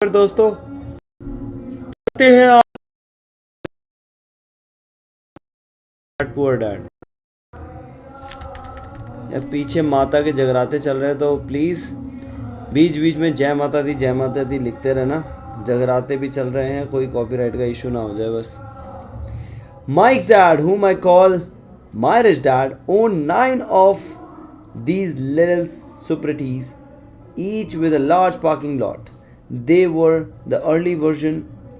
दोस्तों कहते हैं आप पुअर डैड या पीछे माता के जगराते चल रहे हैं तो प्लीज़ बीच बीच में जय माता दी लिखते रहना। जगराते भी चल रहे हैं, कोई कॉपीराइट का इशू ना हो जाए बस। Mike's dad, whom I call Myra's dad, owned 9 of these little superities, each with a large parking lot. They were the early version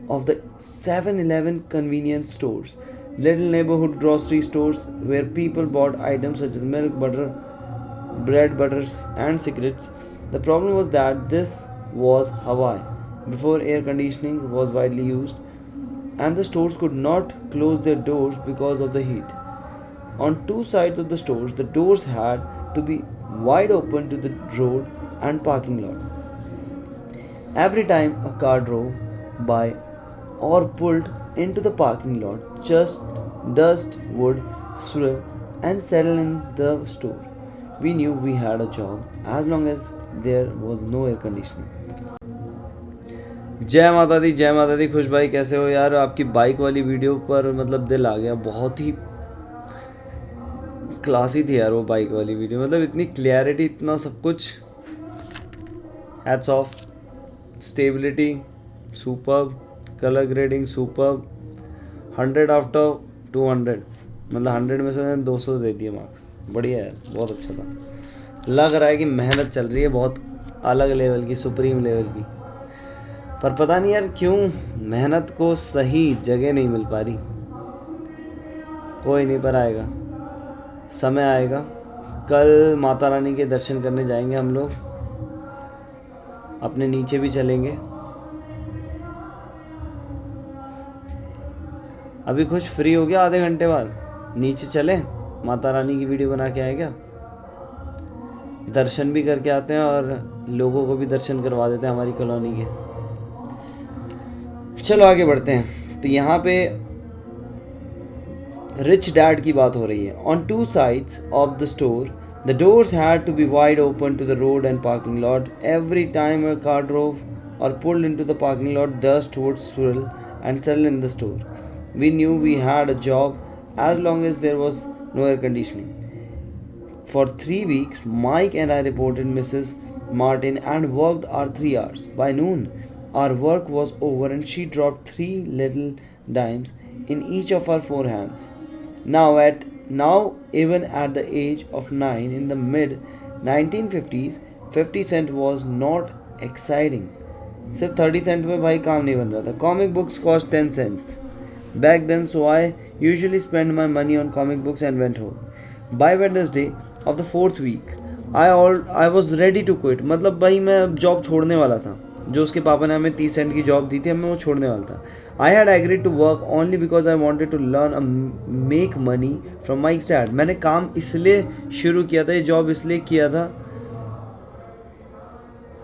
of the 7-Eleven convenience stores, little neighborhood grocery stores where people bought items such as milk, butter, bread, butters, and cigarettes. The problem was that this was Hawaii, before air conditioning was widely used, and the stores could not close their doors because of the heat. On two sides of the stores, the doors had to be wide open to the road and parking lot. Every time a car drove by or pulled into the parking lot, just dust would swirl and settle in the store. We knew we had a job as long as there was no air conditioning. जय माता दी। खुश भाई कैसे हो यार? आपकी bike वाली video पर मतलब दिल आ गया, बहुत ही क्लासी थी यार वो बाइक वाली वीडियो, मतलब इतनी क्लियरिटी, इतना सब कुछ। Hats off. Stability superb, colour grading superb, 100 after 200, मतलब 100 में से मैंने 200 दे दिए मार्क्स। बढ़िया यार, बहुत अच्छा था। लग रहा है कि मेहनत चल रही है बहुत अलग लेवल की, सुप्रीम लेवल की, पर पता नहीं यार क्यों मेहनत को सही जगह नहीं मिल पा रही। कोई नहीं, पर आएगा, समय आएगा। कल माता रानी के दर्शन करने जाएंगे हम लोग, अपने नीचे भी चलेंगे। अभी कुछ फ्री हो गया, आधे घंटे बाद नीचे चले, माता रानी की वीडियो बना के आए क्या, दर्शन भी करके आते हैं और लोगों को भी दर्शन करवा देते हैं हमारी कॉलोनी के। चलो आगे बढ़ते हैं। तो यहाँ पे रिच डैड की बात हो रही है। On two sides of the store the doors had to be wide open to the road and parking lot. Every time a car drove or pulled into the parking lot, dust would swirl and settle in the store. We knew we had a job as long as there was no air conditioning. For 3 weeks, Mike and I reported Mrs. Martin and worked our 3 hours. By noon, our work was over and she dropped 3 little dimes in each of our 4 hands. Now even at the age of 9 in the mid 1950s, 50 cent was not exciting. सिर्फ 30 Saint में भाई काम नहीं बन रहा था। Comic books cost 10 cents back then, so I usually spent my money on comic books and went home. By Wednesday of the 4th week, I was ready to quit. मतलब भाई मैं जॉब छोड़ने वाला था। जो उसके पापा ने हमें 30 सेंट की जॉब दी थी, मैं वो छोड़ने वाला था। I had agreed to work only because I wanted to learn make money from Mike's dad. मैंने काम इसलिए शुरू किया था, ये जॉब इसलिए किया था।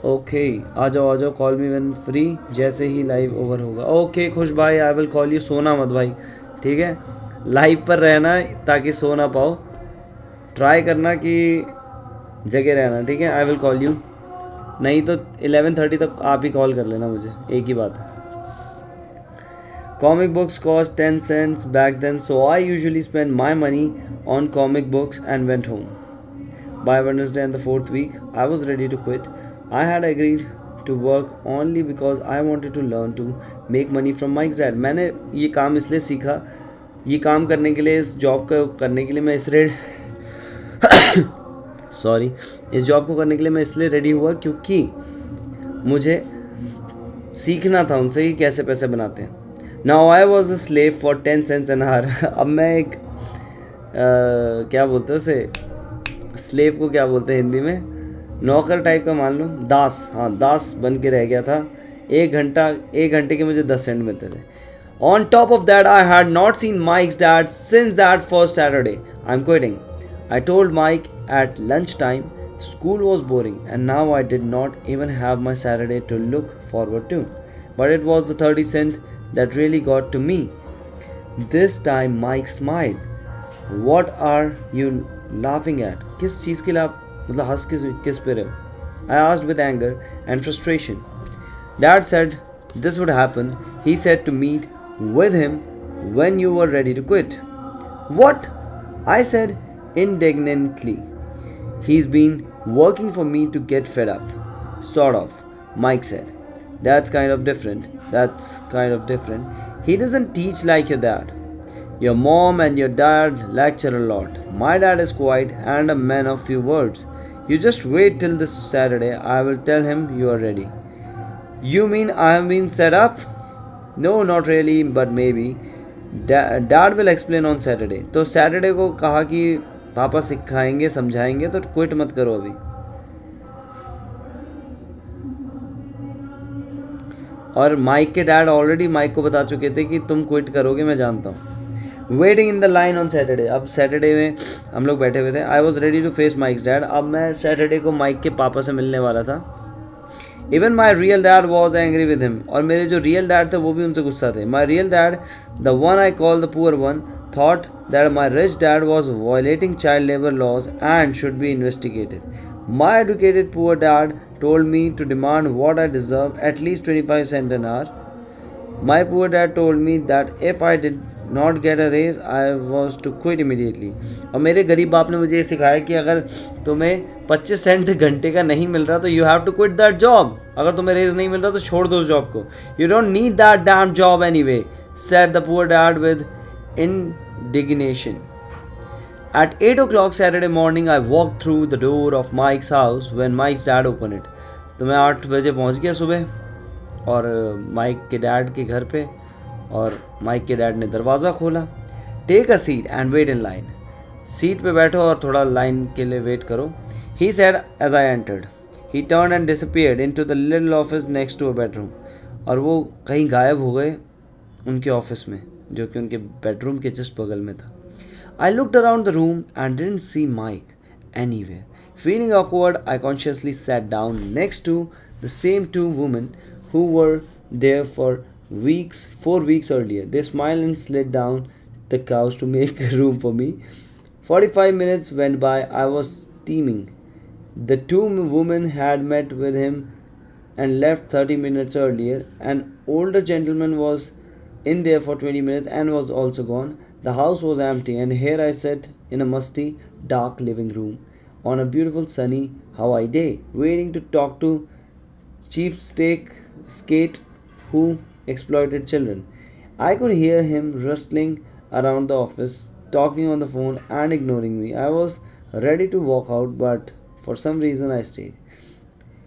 ओके, आ जाओ, कॉल मी व्हेन फ्री, जैसे ही लाइव ओवर होगा। ओके खुश भाई, आई विल कॉल यू। सोना मत भाई, ठीक है? लाइव पर रहना ताकि सो ना पाओ, ट्राई करना कि जगह रहना, ठीक है? आई विल कॉल यू, नहीं तो 11:30 तक आप ही कॉल कर लेना मुझे, एक ही बात है। Comic books cost 10 cents back then, so I usually spent my money on comic books and went home. By Wednesday and the 4th week, I was ready to quit. I had agreed to work only because I wanted to learn to make money from Mike's dad. मैंने ये काम इसलिए सीखा, ये काम करने के लिए, इस जॉब को करने के लिए मैं इस जॉब को करने के लिए मैं इसलिए रेडी हुआ क्योंकि मुझे सीखना था उनसे कि कैसे पैसे बनाते हैं। Now I was a slave for 10 cents an hour. अब मैं एक क्या बोलते हैं उसे, स्लेव को क्या बोलते हैं हिंदी में, नौकर टाइप का मान लो, दास, हाँ दास बन के रह गया था। एक घंटे के मुझे 10 सेंट मिलते थे। On top of that I had not seen mics dad since that first Saturday. I am quitting. I told Mike at lunchtime school was boring and now I did not even have my Saturday to look forward to. But it was the 30 cent that really got to me. This time Mike smiled. What are you laughing at? किस चीज़ के लिए आप मतलब हंस किस पे रहे हो? I asked with anger and frustration. Dad said this would happen. He said to meet with him when you were ready to quit. What? I said indignantly. He's been working for me to get fed up. Sort of, Mike said. That's kind of different. That's kind of different. He doesn't teach like your dad. Your mom and your dad lecture a lot. My dad is quiet and a man of few words. You just wait till this Saturday. I will tell him you are ready. You mean I have been set up? No, not really, but maybe. Dad will explain on Saturday. तो Saturday को कहा कि पापा सिखाएंगे समझाएंगे तो quit मत करो अभी. और माइक के डैड ऑलरेडी माइक को बता चुके थे कि तुम क्विट करोगे, मैं जानता हूँ. Waiting in the line on Saturday. अब सैटरडे में हम लोग बैठे हुए थे. I was ready to face Mike's dad. अब मैं सैटरडे को माइक के पापा से मिलने वाला था. Even my real dad was angry with him. और मेरे जो रियल डैड थे वो भी उनसे गुस्सा थे. My real dad, the one I call the poor one, thought that my rich dad was violating child labour laws and should be investigated. My educated poor dad told me to demand what I deserve, at least 25 cents an hour. My poor dad told me that if I did not get a raise, I was to quit immediately. और मेरे गरीब बाप ने मुझे ये सिखाया कि अगर तुम्हें 25 सेंट घंटे का नहीं मिल रहा तो you have to quit that job. अगर तुम्हें रेज नहीं मिल रहा तो छोड़ दो उस जॉब को. You don't need that damn job anyway, said the poor dad with indignation. At 8 o'clock Saturday morning, I walked through the door of Mike's house when Mike's dad opened it. तो मैं 8 बजे पहुंच गया सुबह और mic के dad के घर पे, और माइक के डैड ने दरवाज़ा खोला. Take a seat and wait in line. Seat पे बैठो और थोड़ा लाइन के लिए वेट करो. He said as I entered. He turned and disappeared into the little office next to a bedroom. और वो कहीं गायब हो गए उनके ऑफिस में जो कि उनके बेडरूम के जस्ट बगल में था. I looked around the room and didn't see Mike anywhere. Feeling awkward, I consciously sat down next to the same two women who were there for 4 weeks earlier. They smiled and slid down the couch to make room for me. 45 minutes went by. I was steaming. The two women had met with him and left 30 minutes earlier. An older gentleman was in there for 20 minutes and was also gone. The house was empty, and here I sat in a musty, dark living room on a beautiful sunny Hawaii day, waiting to talk to cheapskate skate who exploited children. I could hear him rustling around the office, talking on the phone and ignoring me. I was ready to walk out, but for some reason I stayed.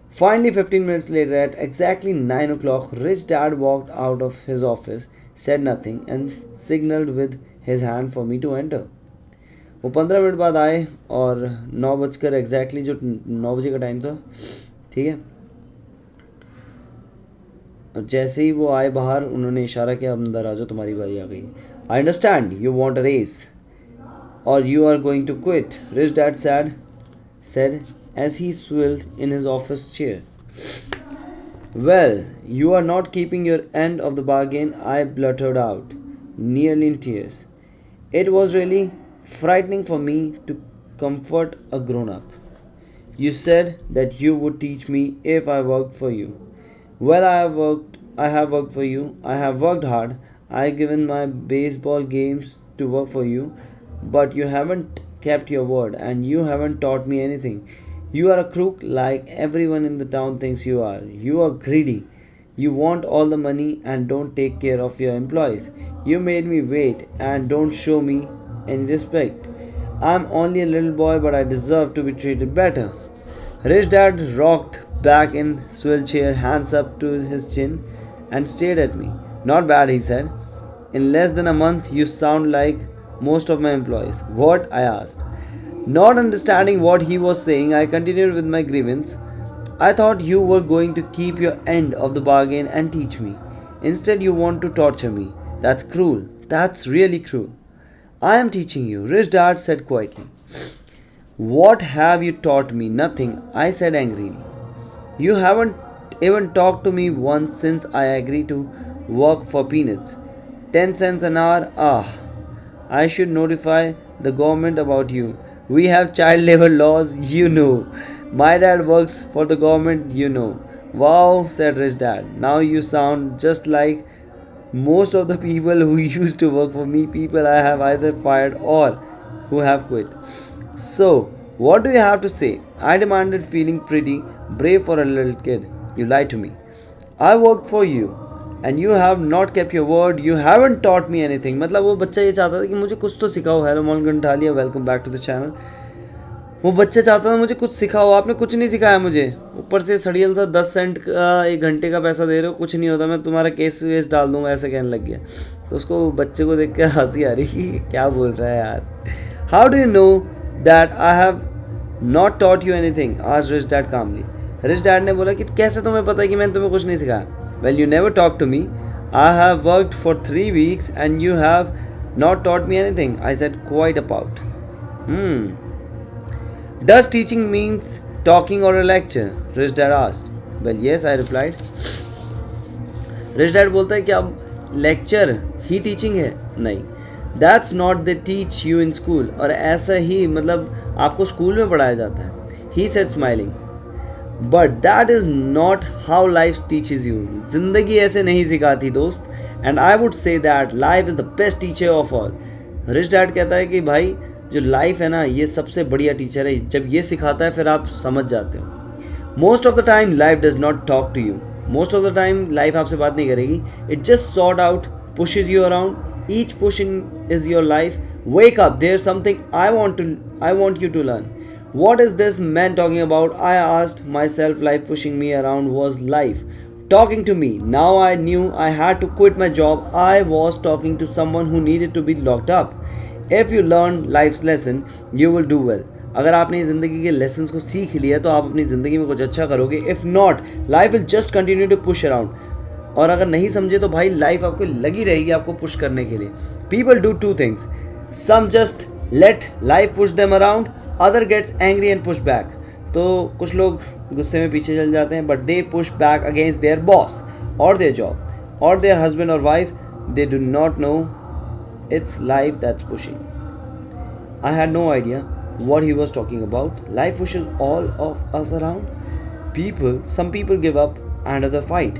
Finally, 15 minutes later, at exactly 9 o'clock, Rich Dad walked out of his office, said nothing, and signaled with his hand for me to enter. वो 15 minute बाद आए और 9 बजकर exactly जो 9 बजे का time था, ठीक है, और जैसे ही वो आए बाहर उन्होंने इशारा किया अंदर आ जाओ तुम्हारी बारी आ गई. I understand you want a raise or you are going to quit, rich dad said as he swilled in his office chair. Well, you are not keeping your end of the bargain, I blurted out, nearly in tears. It was really frightening for me to comfort a grown-up. You said that you would teach me if I worked for you. Well, I have worked for you. I have worked hard. I have given my baseball games to work for you, but you haven't kept your word and you haven't taught me anything. You are a crook like everyone in the town thinks you are. You are greedy. You want all the money and don't take care of your employees. You made me wait and don't show me any respect. I'm only a little boy, but I deserve to be treated better. Rich Dad rocked back in swivel chair, hands up to his chin, and stared at me. Not bad, he said. In less than a month, you sound like most of my employees. What? I asked. Not understanding what he was saying, I continued with my grievance. I thought you were going to keep your end of the bargain and teach me. Instead, you want to torture me. That's cruel. That's really cruel. I am teaching you, Rich Dad said quietly. What have you taught me? Nothing, I said angrily. You haven't even talked to me once since I agreed to work for peanuts. 10 cents an hour? Ah, I should notify the government about you. We have child labor laws, you know. My dad works for the government, you know. Wow, said Rich Dad. Now you sound just like most of the people who used to work for me, people I have either fired or who have quit. So, what do you have to say? I demanded, feeling pretty brave for a little kid. You lied to me. I worked for you and you have not kept your word. You haven't taught me anything. मतलब वो बच्चा ये चाहता था कि मुझे कुछ तो सिखाओ. Hello Mohan Ganthaliya, welcome back to the channel. वो बच्चा चाहता था मुझे कुछ सिखाओ, आपने कुछ नहीं सिखाया मुझे. ऊपर से सड़ियल सा 10 सेंट का 1 घंटे का पैसा दे रहे हो, कुछ नहीं होता, मैं तुम्हारा केस वेस डाल दूंगा, ऐसे कहने लग गया. तो उसको बच्चे को देख के हंसी आ रही क्या बोल रहा है यार. How do you know that I have not taught you any thing, आज रिच डैड कामली. रिच डैड ने बोला कि कैसे तुम्हें पता है कि मैंने तुम्हें कुछ नहीं सिखाया. Well you never talk to me. I have worked for 3 weeks and you have not taught me anything. I said quite about. Does teaching means talking or a lecture? Rich Dad asked. Well, yes, I replied. Rich Dad बोलता है कि अब lecture ही teaching है. नहीं, that's not they teach you in school. और ऐसा ही मतलब आपको स्कूल में पढ़ाया जाता है. He said smiling. But that is not how life teaches you. जिंदगी ऐसे नहीं सिखाती दोस्त. And I would say that life is the best teacher of all. Rich dad कहता है कि भाई जो लाइफ है ना, ये सबसे बढ़िया टीचर है. जब ये सिखाता है फिर आप समझ जाते हो. Most of the time life does not talk to you. Most of the time life आपसे बात नहीं करेगी. It just sort out, pushes you around. Each push in is your life. Wake up, there something I want you to learn. What is this man talking about? I asked myself. Life pushing me around was life talking to me. Now I knew I had to quit my job. I was talking to someone who needed to be locked up. If you learn life's lesson, you will do well. अगर आपने ज़िंदगी के lessons को सीख लिया तो आप अपनी ज़िंदगी में कुछ अच्छा करोगे. If not, life will just continue to push around. और अगर नहीं समझे तो भाई लाइफ आपको लगी रहेगी आपको पुश करने के लिए. People do 2 things. Some just let life push them around. Other gets angry and push back. तो कुछ लोग गुस्से में पीछे चल जाते हैं, but they push back against their boss और देयर जॉब और देयर हस्बैंड और wife. They do not know it's life that's pushing. I had no idea what he was talking about. Life pushes all of us around. Some people give up and others fight.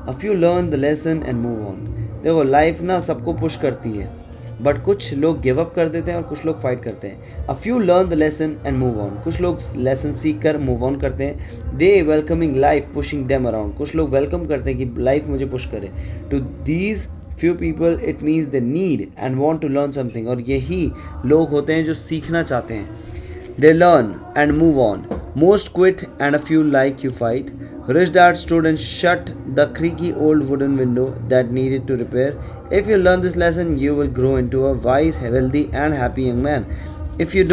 A few learn the lesson and move on. देखो life ना सबको push करती है, but कुछ लोग give up कर देते हैं और कुछ लोग फाइट करते हैं. A few learn the lesson and move on. कुछ लोग लेसन सीख कर मूव ऑन करते हैं. They welcoming life pushing them around. कुछ लोग वेलकम करते हैं कि लाइफ मुझे पुश करे. To these few people it means they need and want to learn something. और यही लोग होते हैं जो सीखना चाहते हैं. They learn and move on. Most quit and a few like you fight. Rich Dad stood and shut the creaky old wooden window that needed to repair. If you learn this lesson, you will grow into a wise, healthy and happy young man. If you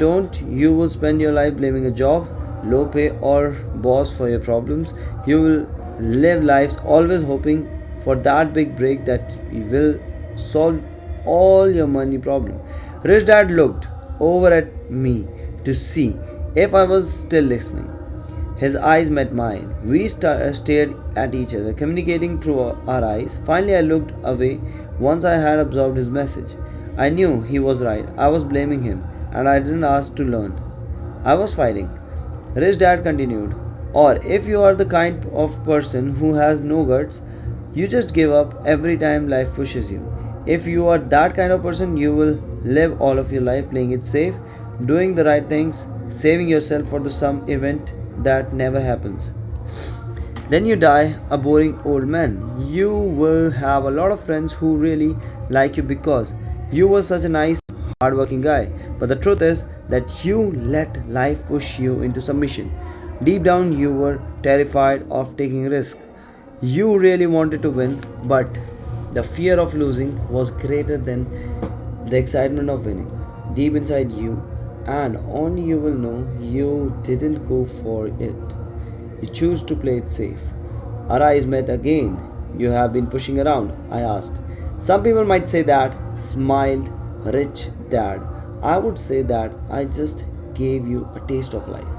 don't, you will spend your life blaming a job, low pay or boss for your problems. You will live lives always hoping for that big break that will solve all your money problem. Rich Dad looked over at me to see if I was still listening. His eyes met mine. We stared at each other, communicating through our eyes. Finally, I looked away once I had absorbed his message. I knew he was right. I was blaming him, and I didn't ask to learn. I was fighting. Rich Dad continued. Or if you are the kind of person who has no guts, you just give up every time life pushes you. If you are that kind of person, you will live all of your life playing it safe, doing the right things, saving yourself for some event that never happens. Then you die a boring old man. You will have a lot of friends who really like you because you were such a nice, hardworking guy. But the truth is that you let life push you into submission. Deep down, you were terrified of taking risks. You really wanted to win, but the fear of losing was greater than the excitement of winning. Deep inside you, and only you will know, you didn't go for it. You choose to play it safe. Our eyes met again. You have been pushing around, I asked. Some people might say that, smiled Rich Dad. I would say that I just gave you a taste of life.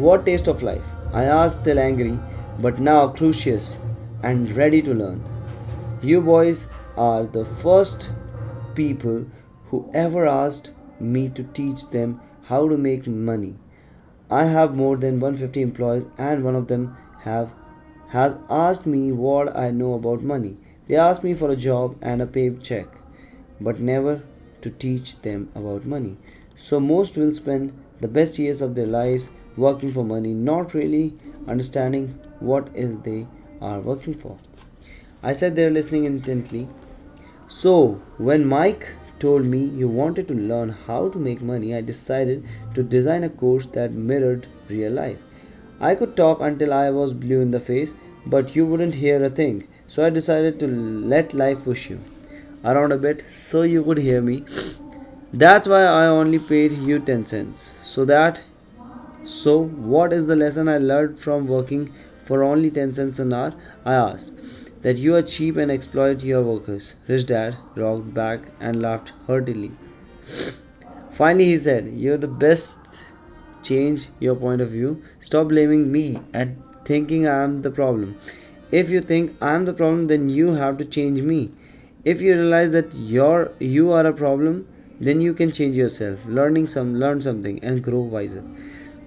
What taste of life? I asked, still angry, but now curious and ready to learn. You boys are the first people who ever asked me to teach them how to make money. I have more than 150 employees, and one of them have has asked me what I know about money. They ask me for a job and a paycheck, but never to teach them about money. So most will spend the best years of their lives working for money, not really understanding what is they are working for. I sat there listening intently. So, when Mike told me you wanted to learn how to make money, I decided to design a course that mirrored real life. I could talk until I was blue in the face, but you wouldn't hear a thing. So I decided to let life push you around a bit so you could hear me. That's why I only paid you 10 cents. So what is the lesson I learned from working for only 10 cents an hour? I asked. That you are cheap and exploit your workers. Rich Dad rocked back and laughed heartily. Finally, he said, you're the best. Change your point of view. Stop blaming me and thinking I am the problem. If you think I am the problem, then you have to change me. If you realize that you are a problem, then you can change yourself. Learn something and grow wiser.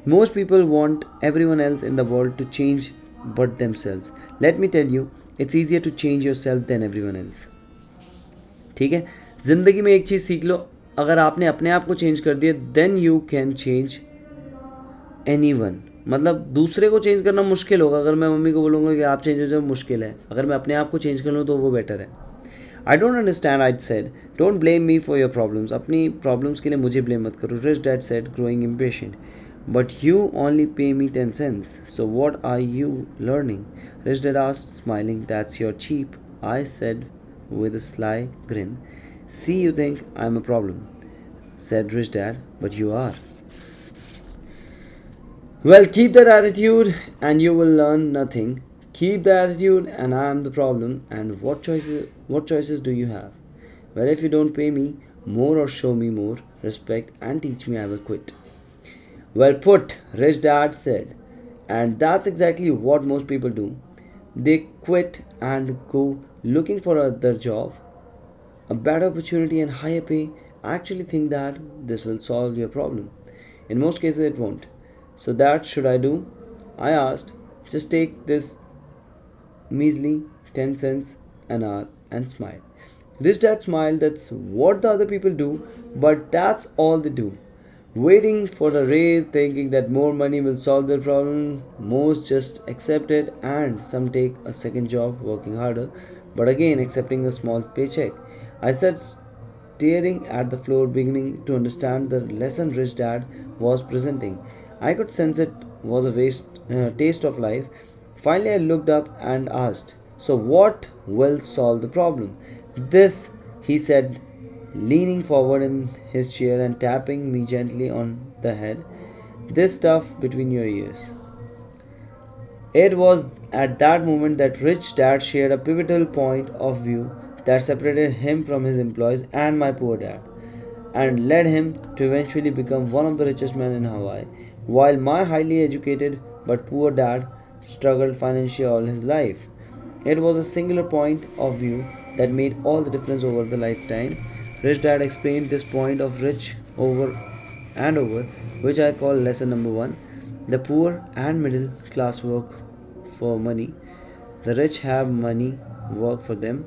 Most people want everyone else in the world to change but themselves. Let me tell you, it's easier to change yourself than everyone else. ठीक है, ज़िंदगी में एक चीज़ सीख लो, अगर आपने अपने आप को चेंज कर दिया then you can change anyone. मतलब दूसरे को चेंज करना मुश्किल होगा. अगर मैं मम्मी को बोलूँगा कि आप चेंज हो जाओ, मुश्किल है. अगर मैं अपने आप को चेंज कर लूँ तो वो बेटर है. I don't understand. I said don't blame me for your problems. अपनी प्रॉब्लम्स के लिए मुझे ब्लेम मत करो. Rich dad said growing impatient. But you only pay me 10 cents. So what are you learning? Rich Dad asked, smiling. That's your cheap, I said with a sly grin. See, you think I'm a problem, said Rich Dad, but you are. Well, keep that attitude and you will learn nothing. Keep the attitude and I am the problem. And what choices do you have? Well, if you don't pay me more or show me more respect and teach me, I will quit. Well put, Rich Dad said. And that's exactly what most people do. They quit and go looking for another job, a better opportunity, and higher pay. I actually think that this will solve your problem. In most cases, it won't. So, that should I do? I asked. Just take this measly 10 cents an hour and smile. Rich Dad smiled. That's what the other people do, but that's all they do. Waiting for the raise, thinking that more money will solve their problem. Most just accept it, and some take a second job working harder, but again accepting a small paycheck. I sat staring at the floor, beginning to understand the lesson Rich Dad was presenting. I could sense it was a taste of life. Finally, I looked up and asked, so what will solve the problem? This, he said, leaning forward in his chair and tapping me gently on the head. This stuff between your ears. It was at that moment that Rich Dad shared a pivotal point of view that separated him from his employees and my poor dad, and led him to eventually become one of the richest men in Hawaii, while my highly educated but poor dad struggled financially all his life. It was a singular point of view that made all the difference over the lifetime. Rich Dad explained this point of rich over and over, which I call lesson number 1. The poor and middle class work for money. The rich have money work for them.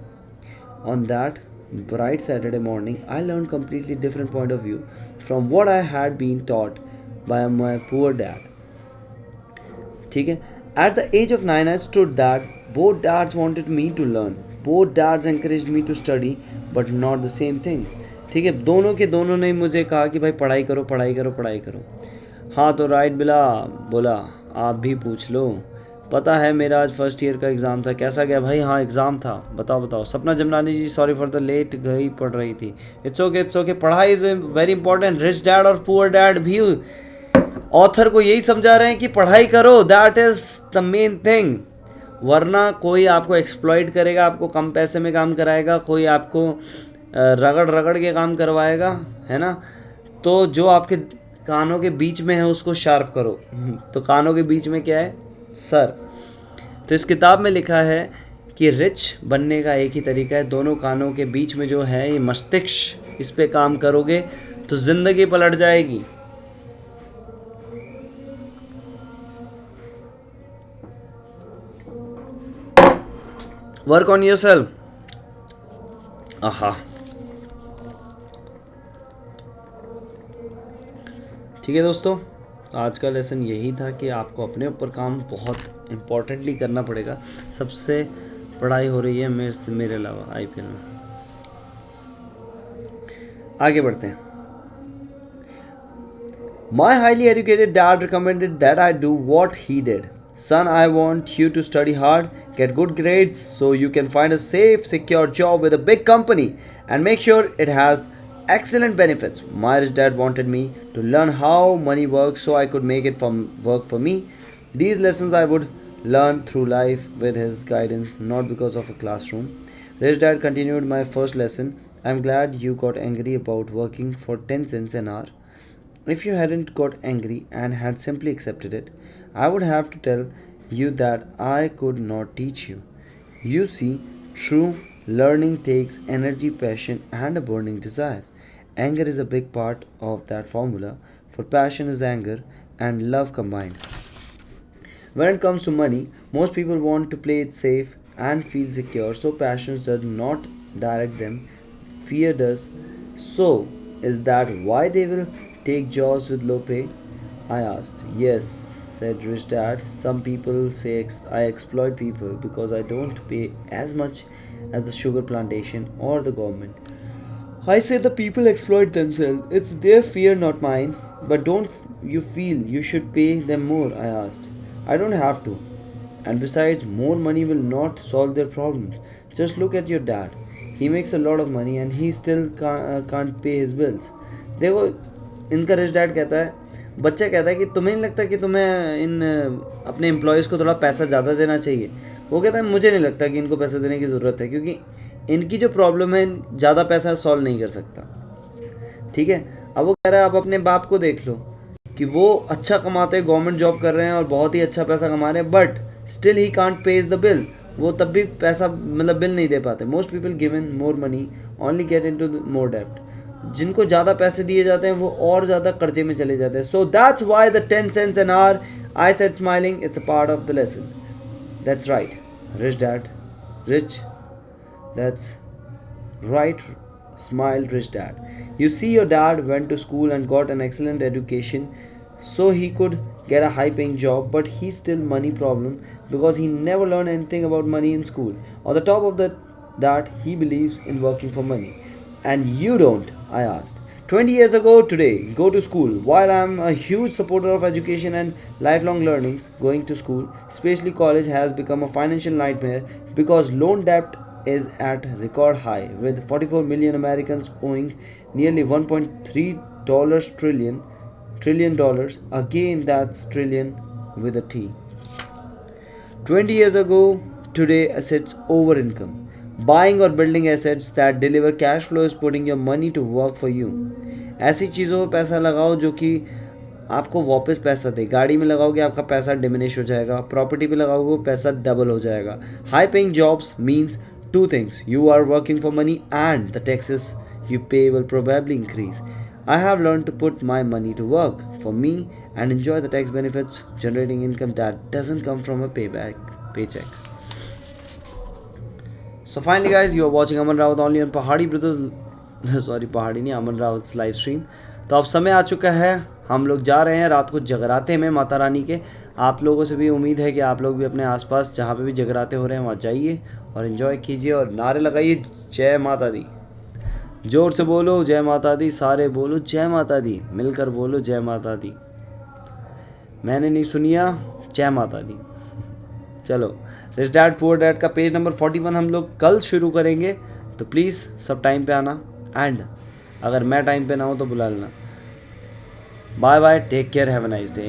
On that bright Saturday morning, I learned completely different point of view from what I had been taught by my poor dad. ठीक है. At the age of 9, I stood that both dads wanted me to learn. Both dads encouraged me to study, but not the same thing. ठीक है, दोनों के दोनों ने मुझे कहा कि भाई पढ़ाई करो पढ़ाई करो पढ़ाई करो. हाँ तो राइट बिला बोला, आप भी पूछ लो. पता है मेरा आज फर्स्ट ईयर का एग्ज़ाम था. कैसा गया भाई? हाँ एग्ज़ाम था. बताओ बताओ. Sapna Jamnani ji sorry for the late, गई पढ़ रही थी. It's okay. पढ़ाई is very important. Rich dad और पुअर डैड भी ऑथर को यही समझा रहे हैं कि पढ़ाई करो, that is the main thing. वरना कोई आपको एक्सप्लॉइट करेगा, आपको कम पैसे में काम कराएगा, कोई आपको रगड़ रगड़ के काम करवाएगा, है ना. तो जो आपके कानों के बीच में है उसको शार्प करो. तो कानों के बीच में क्या है? सर. तो इस किताब में लिखा है कि रिच बनने का एक ही तरीका है, दोनों कानों के बीच में जो है ये मस्तिष्क, इस पे काम करोगे तो ज़िंदगी पलट जाएगी. Work on your self. आहा. ठीक है दोस्तों, आज का लेसन यही था कि आपको अपने ऊपर काम बहुत इम्पोर्टेंटली करना पड़ेगा. सबसे पढ़ाई हो रही है मेरे अलावा आईपीएल में. आगे बढ़ते हैं. My highly educated dad recommended that I do what he did. Son, I want you to study hard, get good grades so you can find a safe, secure job with a big company and make sure it has excellent benefits. My rich dad wanted me to learn how money works so I could make it work for me. These lessons I would learn through life with his guidance, not because of a classroom. Rich dad continued my first lesson. I'm glad you got angry about working for 10 cents an hour. If you hadn't got angry and had simply accepted it, I would have to tell you that I could not teach you. You see, true learning takes energy, passion, and a burning desire. Anger is a big part of that formula, for passion is anger and love combined. When it comes to money, most people want to play it safe and feel secure, so passion does not direct them, fear does. So, is that why they will take jobs with low pay? I asked. Yes, said Rich Dad. Some people say I exploit people because I don't pay as much as the sugar plantation or the government. I say the people exploit themselves. It's their fear, not mine. But don't you feel you should pay them more? I asked. I don't have to. And besides, more money will not solve their problems. Just look at your dad. He makes a lot of money and he still can't pay his bills. देखो, इनका rich dad कहता है, बच्चा कहता है कि तुम्हें नहीं लगता कि तुम्हें इन अपने एम्प्लॉयज़ को थोड़ा पैसा ज़्यादा देना चाहिए. वो कहता है मुझे नहीं लगता कि इनको पैसा देने की ज़रूरत है, क्योंकि इनकी जो प्रॉब्लम है ज़्यादा पैसा सॉल्व नहीं कर सकता. ठीक है. अब वो कह रहा है आप अपने बाप को देख लो कि वो अच्छा कमाते हैं, गवर्नमेंट जॉब कर रहे हैं और बहुत ही अच्छा पैसा कमा रहे हैं, but still he can't pays the bill. वो तब भी पैसा मतलब बिल नहीं दे पाते. Most people given more money only get in to more डेप्ट. जिनको ज़्यादा पैसे दिए जाते हैं वो और ज़्यादा कर्जे में चले जाते हैं. So that's why the 10 cents an hour, I said smiling, it's a part of the lesson. That's right rich dad. Rich, that's right, smiled Rich Dad. You see, your dad went to school and got an excellent education so he could get a high paying job, but he's still money problem because he never learned anything about money in school. On the top of that he believes in working for money. And you don't, I asked. 20 years ago today, go to school. While I'm a huge supporter of education and lifelong learnings, going to school, especially college, has become a financial nightmare because loan debt is at record high, with 44 million Americans owing nearly 1.3 trillion dollars. Again, that's trillion with a T. 20 years ago today, assets over income. Buying or building assets that deliver cash flow is putting your money to work for you. ऐसी चीज़ों में पैसा लगाओ जो कि आपको वापस पैसा दे. गाड़ी में लगाओगे आपका पैसा डिमिनिश हो जाएगा, प्रॉपर्टी पे लगाओगे पैसा डबल हो जाएगा. High paying jobs means two things: you are working for money and the taxes you pay will probably increase. I have learned to put my money to work for me and enjoy the tax benefits, generating income that doesn't come from a paycheck. So finally guys, you are watching Aman Rawat only on Pahadi Brothers sorry, पहाड़ी नहीं, अमन Rawat live stream. तो अब समय आ चुका है, हम लोग जा रहे हैं रात को जगराते में माता रानी के. आप लोगों से भी उम्मीद है कि आप लोग भी अपने आसपास जहाँ पे भी जगराते हो रहे हैं वहाँ जाइए और इन्जॉय कीजिए और नारे लगाइए जय माता दी. जोर से बोलो जय माता दी, सारे बोलो जय माता दी, मिलकर बोलो जय माता दी. मैंने नहीं सुनिया, जय माता दी. चलो, रिच डैड पुअर डैड का पेज नंबर 41 हम लोग कल शुरू करेंगे, तो प्लीज़ सब टाइम पे आना. एंड अगर मैं टाइम पे ना हूँ तो बुला लेना. Bye bye, take care, have a nice day.